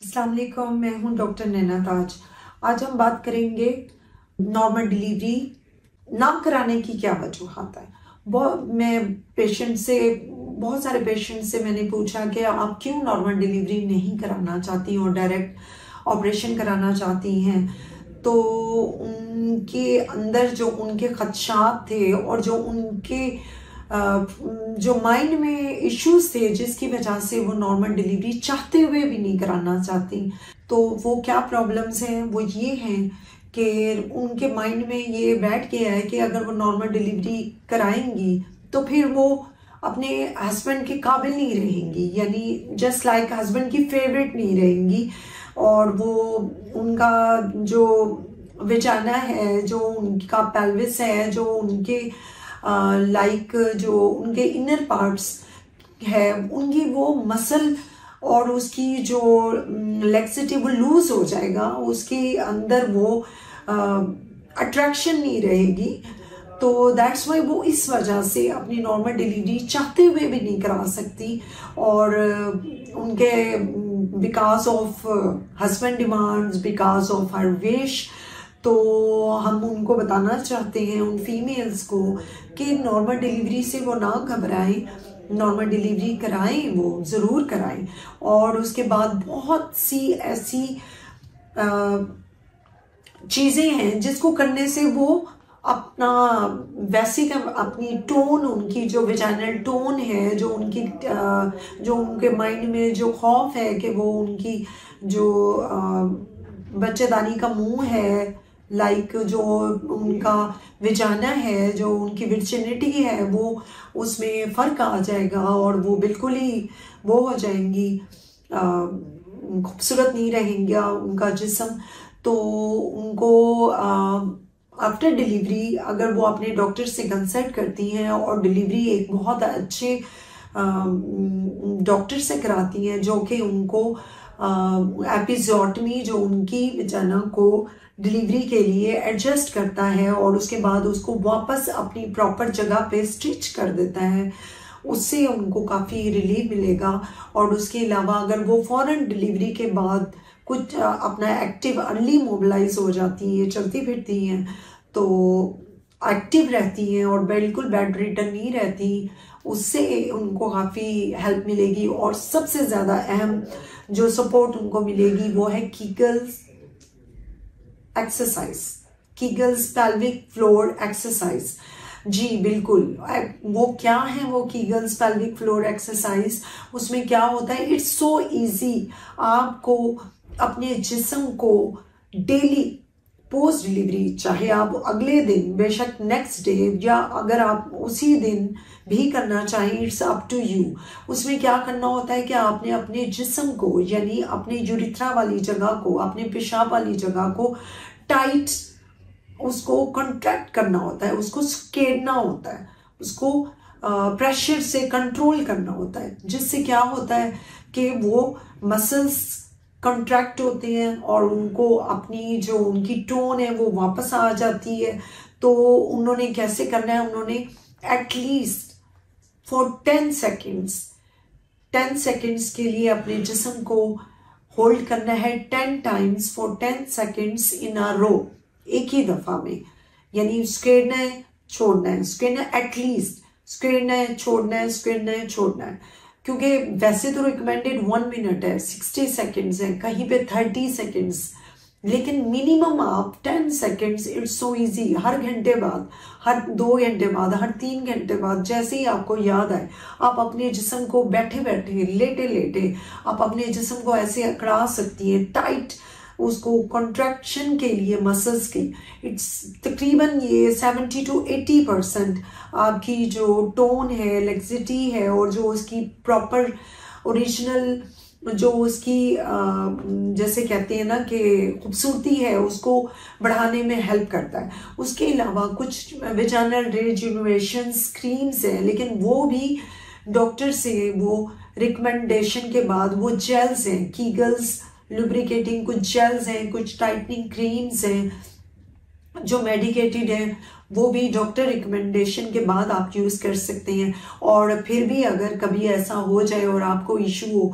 अस्सलाम वालेकुम, मैं हूं डॉक्टर नैना ताज। आज हम बात करेंगे नॉर्मल डिलीवरी ना कराने की क्या वजूहात है। बहुत सारे पेशेंट से मैंने पूछा कि आप क्यों नॉर्मल डिलीवरी नहीं कराना चाहती और डायरेक्ट ऑपरेशन कराना चाहती हैं। तो उनके अंदर जो उनके खदशात थे और जो उनके जो माइंड में इश्यूज थे जिसकी वजह से वो नॉर्मल डिलीवरी चाहते हुए भी नहीं कराना चाहती, तो वो क्या प्रॉब्लम्स हैं वो ये हैं कि उनके माइंड में ये बैठ गया है कि अगर वो नॉर्मल डिलीवरी कराएंगी तो फिर वो अपने हस्बैंड के काबिल नहीं रहेंगी, यानी जस्ट लाइक हस्बैंड की फेवरेट नहीं रहेंगी। और वो उनका जो विजाना है, जो उनका पेल्विस है, जो उनके जो उनके इनर पार्ट्स है, उनकी वो मसल और उसकी जो लेक्सिटी वो लूज हो जाएगा, उसके अंदर वो अट्रैक्शन नहीं रहेगी। तो दैट्स वाई वो इस वजह से अपनी नॉर्मल डिलीवरी चाहते हुए भी नहीं करा सकती। और उनके because of husband demands, because of her wish, तो हम उनको बताना चाहते हैं उन फीमेल्स को कि नॉर्मल डिलीवरी से वो ना घबराएं, नॉर्मल डिलीवरी कराएं, वो ज़रूर कराएं। और उसके बाद बहुत सी ऐसी चीज़ें हैं जिसको करने से वो अपना वैसे का अपनी टोन, उनकी जो विजाइनल टोन है, जो उनके माइंड में जो खौफ है कि वो उनकी जो बच्चेदानी का मुंह है, जो उनका विजाना है, जो उनकी विर्जिनिटी है, वो उसमें फ़र्क आ जाएगा और वो बिल्कुल ही वो हो जाएंगी, खूबसूरत नहीं रहेंगे उनका जिस्म। तो उनको आफ्टर डिलीवरी अगर वो अपने डॉक्टर से कंसल्ट करती हैं और डिलीवरी एक बहुत अच्छे डॉक्टर से कराती हैं जो कि उनको एपिज़ोटमी, जो उनकी विजाना को डिलीवरी के लिए एडजस्ट करता है और उसके बाद उसको वापस अपनी प्रॉपर जगह पे स्टिच कर देता है, उससे उनको काफ़ी रिलीफ मिलेगा। और उसके अलावा अगर वो फौरन डिलीवरी के बाद कुछ अपना एक्टिव अर्ली मोबिलाइज हो जाती हैं, चलती फिरती हैं, तो एक्टिव रहती हैं और बिल्कुल बेड रिडन नहीं रहती, उससे उनको काफ़ी हेल्प मिलेगी। और सबसे ज़्यादा अहम जो सपोर्ट उनको मिलेगी वो है Kegels exercise, Kegels pelvic floor exercise. जी बिल्कुल, वो क्या है वो कीगल्स पेल्विक फ्लोर एक्सरसाइज? उसमें क्या होता है, इट्स सो इजी। आपको अपने जिस्म को डेली पोस्ट डिलीवरी, चाहे आप अगले दिन, बेशक नेक्स्ट डे, या अगर आप उसी दिन भी करना चाहें, इट्स अप टू यू। उसमें क्या करना होता है कि आपने अपने जिस्म को, यानी अपने यूरिथ्रा वाली जगह को, अपने पेशाब वाली जगह को टाइट, उसको कॉन्ट्रैक्ट करना होता है, उसको स्केड़ना होता है, उसको प्रेशर से कंट्रोल करना होता है, जिससे क्या होता है कि वो मसल्स कंट्रैक्ट होते हैं और उनको अपनी जो उनकी टोन है वो वापस आ जाती है। तो उन्होंने कैसे करना है, उन्होंने एटलीस्ट फॉर 10 सेकेंड्स के लिए अपने जिस्म को होल्ड करना है 10 टाइम्स फॉर 10 सेकेंड्स इन अ रो, एक ही दफा में। यानी स्केड़ना है, छोड़ना है, स्केड़ना है, एटलीस्ट स्केड़ना है, छोड़ना है, स्केड़ना है, छोड़ना है। क्योंकि वैसे तो रिकमेंडेड 1 मिनट है, 60 सेकेंड्स है, कहीं पे 30 सेकेंड्स, लेकिन मिनिमम आप 10 सेकेंड्स, इट्स सो इजी। हर घंटे बाद, हर 2 घंटे बाद, हर 3 घंटे बाद, जैसे ही आपको याद आए, आप अपने जिस्म को बैठे बैठे, लेटे लेटे आप अपने जिस्म को ऐसे अकड़ा सकती हैं टाइट, उसको कॉन्ट्रैक्शन के लिए मसल्स की। इट्स तकरीबन ये 70 to 80% आपकी जो टोन है, लेक्सिटी है, और जो उसकी प्रॉपर ओरिजिनल जो उसकी जैसे कहते हैं ना कि खूबसूरती है, उसको बढ़ाने में हेल्प करता है। उसके अलावा कुछ विजाइनल रिजुविनेशन क्रीम्स हैं, लेकिन वो भी डॉक्टर से वो रिकमेंडेशन के बाद, वो जेल्स हैं, कीगल्स लुब्रिकेटिंग कुछ जेल्स हैं, कुछ टाइटनिंग क्रीम्स हैं जो मेडिकेटेड हैं, वो भी डॉक्टर रिकमेंडेशन के बाद आप यूज़ कर सकते हैं। और फिर भी अगर कभी ऐसा हो जाए और आपको इशू हो,